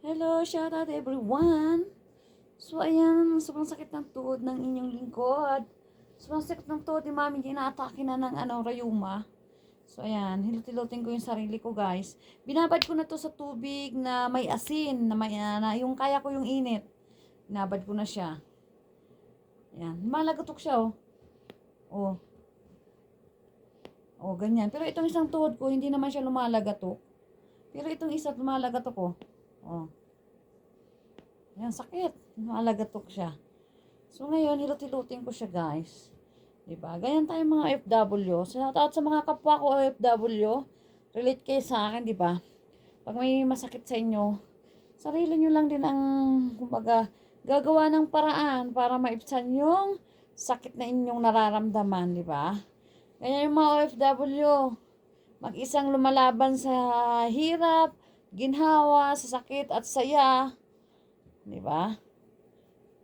Hello, shout out everyone. So, ayan, sobrang sakit ng tuhod ng inyong lingkod. Sobrang sakit ng tuhod ni Mami, inaatake na ng rayuma. So, ayan, hilot-hilotin ko yung sarili ko, guys. Binabad ko na to sa tubig na may asin, na yung kaya ko yung init. Binabad ko na siya. Ayan, malagatok siya, oh. Oh. Oh, ganyan. Pero itong isang tuhod ko, hindi naman siya lumalagatok. Pero itong isa, lumalagatok, oh. Oh. Ayan, sakit. Malagatok siya. So, ngayon, hilot-hilutin ko siya, guys. Diba? Ganyan tayo mga OFW. Shout out sa mga kapwa ko OFW. Relate kayo sa akin, diba? Pag may masakit sa inyo, sarili nyo lang din ang, kumbaga, gagawa ng paraan para maibsan yung sakit na inyong nararamdaman, diba? Ganyan yung mga OFW. Mag-isang lumalaban sa hirap, ginhawa, sa sakit at saya. Diba?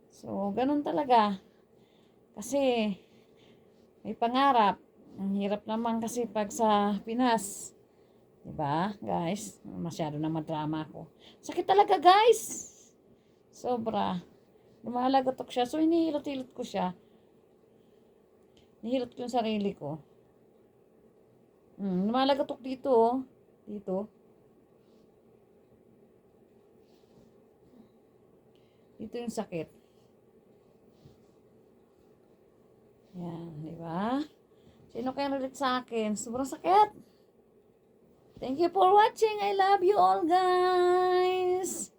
So, ganun talaga. Kasi, may pangarap. Ang hirap naman kasi pag sa Pinas. Diba, guys? Masyado na madrama ako. Sakit talaga, guys! Sobra. Lumalagatok siya. So, hinihilot-hilot ko siya. Hinihilot ko yung sarili ko. Lumalagatok dito, oh. Dito. Dito yung sakit. Yan, di ba? Sino kaya relate sa akin? Sobrang sakit. Thank you for watching. I love you all, guys.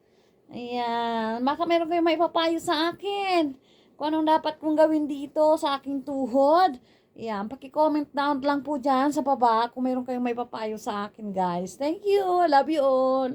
Ayan. Baka meron kayong maipapayo sa akin. Kung anong dapat kong gawin dito sa aking tuhod. Ayan. Paki-comment down lang po dyan sa baba kung meron kayong maipapayo sa akin, guys. Thank you. I love you all.